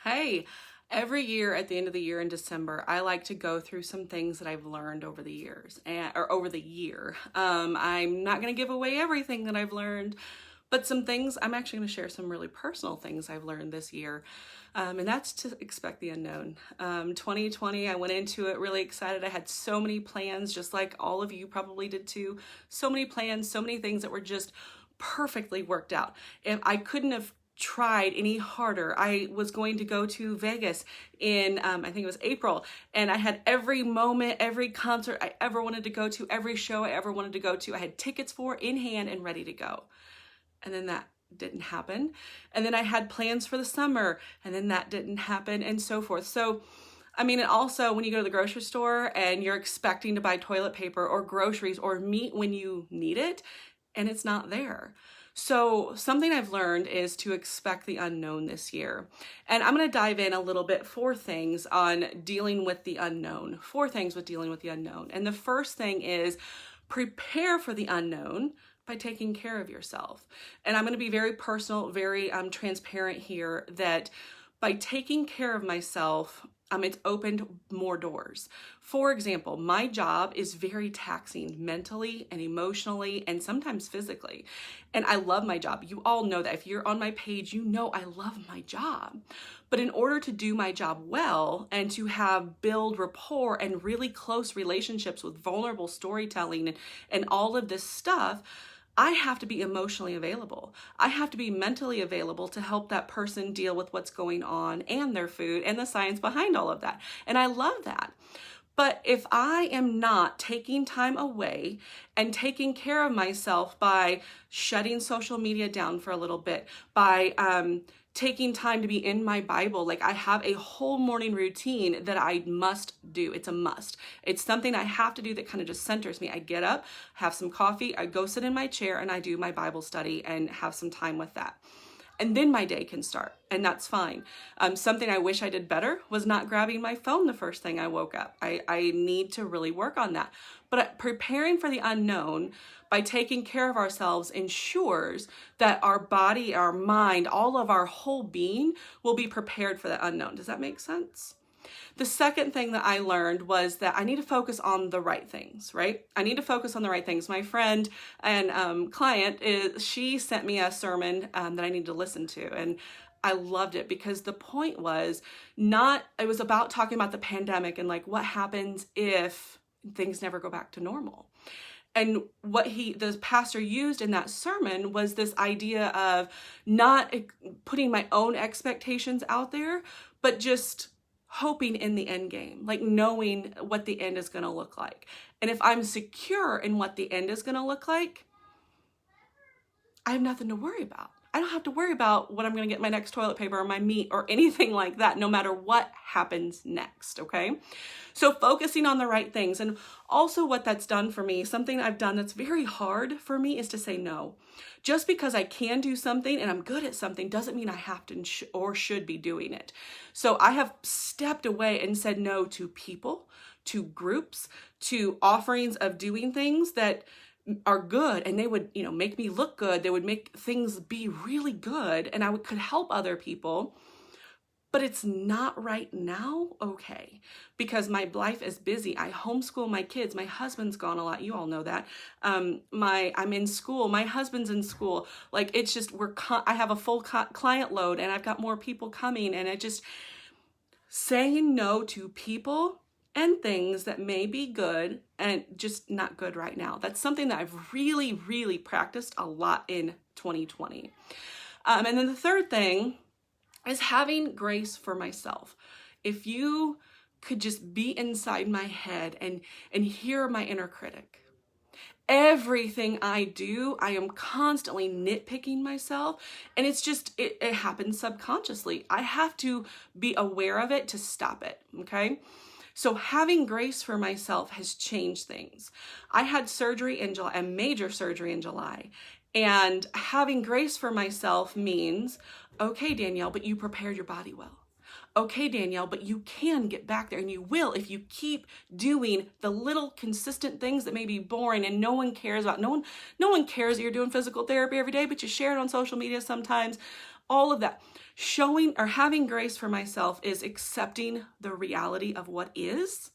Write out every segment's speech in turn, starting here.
Hey, every year at the end of the year in December, I like to go through some things that I've learned over the years or over the year. I'm not going to give away everything that I've learned, but some things, I'm actually going to share some really personal things I've learned this year. And that's to expect the unknown. 2020, I went into it really excited. I had so many plans, just like all of you probably did too. So many plans, so many things that were just perfectly worked out. If I couldn't have tried any harder. I was going to go to Vegas in, I think it was April, and I had every moment, every concert I ever wanted to go to, every show I ever wanted to go to, I had tickets for in hand and ready to go. And then that didn't happen. And then I had plans for the summer, and then that didn't happen, and so forth. So, I mean, and also when you go to the grocery store and you're expecting to buy toilet paper or groceries or meat when you need it, and it's not there. So something I've learned is to expect the unknown this year. And I'm going to dive in a little bit, 4 things on dealing with the unknown. 4 things with dealing with the unknown. And the first thing is prepare for the unknown by taking care of yourself. And I'm going to be very personal, very transparent here that by taking care of myself, it's opened more doors. For example, my job is very taxing mentally and emotionally and sometimes physically. And I love my job. You all know that. If you're on my page, you know I love my job. But in order to do my job well and to build rapport and really close relationships with vulnerable storytelling and all of this stuff, I have to be emotionally available. I have to be mentally available to help that person deal with what's going on and their food and the science behind all of that. And I love that. But if I am not taking time away and taking care of myself by shutting social media down for a little bit, by taking time to be in my Bible. Like I have a whole morning routine that I must do. It's a must. It's something I have to do that kind of just centers me. I get up, have some coffee, I go sit in my chair and I do my Bible study and have some time with that. And then my day can start, and that's fine. Something I wish I did better was not grabbing my phone the first thing I woke up. I need to really work on that. But preparing for the unknown by taking care of ourselves ensures that our body, our mind, all of our whole being will be prepared for the unknown. Does that make sense? The second thing that I learned was that I need to focus on the right things, right? I need to focus on the right things. My friend and client, she sent me a sermon that I need to listen to. And I loved it because the point was it was about talking about the pandemic and like what happens if things never go back to normal. And what the pastor used in that sermon was this idea of not putting my own expectations out there, but just hoping in the end game, like knowing what the end is going to look like. And if I'm secure in what the end is going to look like, I have nothing to worry about. I don't have to worry about what I'm going to get my next toilet paper or my meat or anything like that, no matter what happens next, okay? So focusing on the right things. And also what that's done for me, something I've done that's very hard for me is to say no. Just because I can do something and I'm good at something doesn't mean I have to or should be doing it. So I have stepped away and said no to people, to groups, to offerings of doing things that are good and they would, make me look good. They would make things be really good and could help other people. But it's not right now, okay, because my life is busy. I homeschool my kids. My husband's gone a lot. You all know that. I'm in school. My husband's in school. Like it's just I have a full client load and I've got more people coming, and saying no to people and things that may be good and just not good right now. That's something that I've really, really practiced a lot in 2020. And then the third thing is having grace for myself. If you could just be inside my head and hear my inner critic. Everything I do, I am constantly nitpicking myself, and it happens subconsciously. I have to be aware of it to stop it, okay? So having grace for myself has changed things. I had surgery in July, a major surgery in July, and having grace for myself means, okay, Danielle, but you prepared your body well. Okay, Danielle, but you can get back there, and you will if you keep doing the little consistent things that may be boring and no one cares about. No one cares that you're doing physical therapy every day, but you share it on social media sometimes. All of that. Showing or having grace for myself is accepting the reality of what is,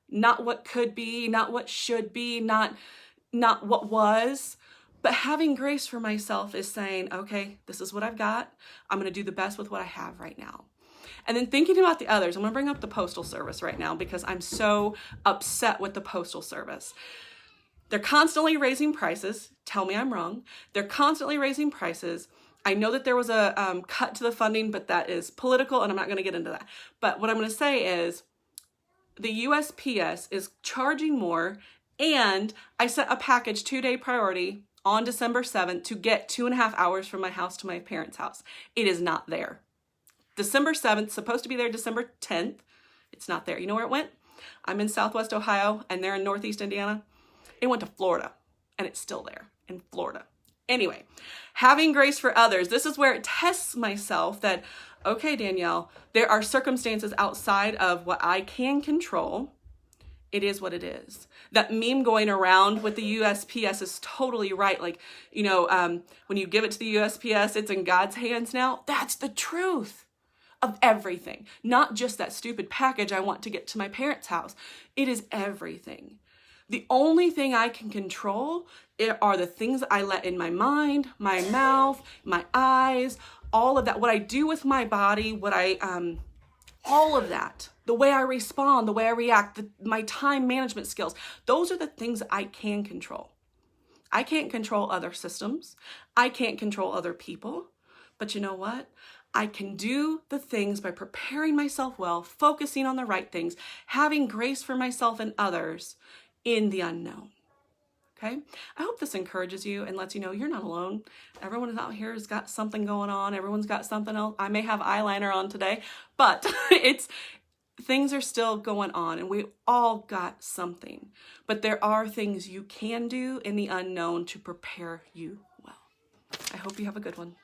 not what could be, not what should be, not what was. But having grace for myself is saying, okay, this is what I've got. I'm going to do the best with what I have right now. And then thinking about the others, I'm going to bring up the Postal Service right now because I'm so upset with the Postal Service. They're constantly raising prices. Tell me I'm wrong. They're constantly raising prices. I know that there was a cut to the funding, but that is political, and I'm not going to get into that. But what I'm going to say is the USPS is charging more, and I sent a package 2-day priority on December 7th to get 2.5 hours from my house to my parents' house. It is not there. December 7th, supposed to be there December 10th. It's not there. You know where it went? I'm in Southwest Ohio, and they're in Northeast Indiana. It went to Florida, and it's still there in Florida. Anyway, having grace for others. This is where it tests myself that, okay, Danielle, there are circumstances outside of what I can control. It is what it is. That meme going around with the USPS is totally right. Like, when you give it to the USPS, it's in God's hands now. That's the truth of everything. Not just that stupid package I want to get to my parents' house. It is everything. The only thing I can control are the things I let in my mind, my mouth, my eyes, all of that. What I do with my body, all of that. The way I respond, the way I react, my time management skills. Those are the things I can control. I can't control other systems. I can't control other people. But you know what? I can do the things by preparing myself well, focusing on the right things, having grace for myself and others in the unknown. Okay? I hope this encourages you and lets you know you're not alone. Everyone out here has got something going on. Everyone's got something else. I may have eyeliner on today, but things are still going on and we all got something. But there are things you can do in the unknown to prepare you well. I hope you have a good one.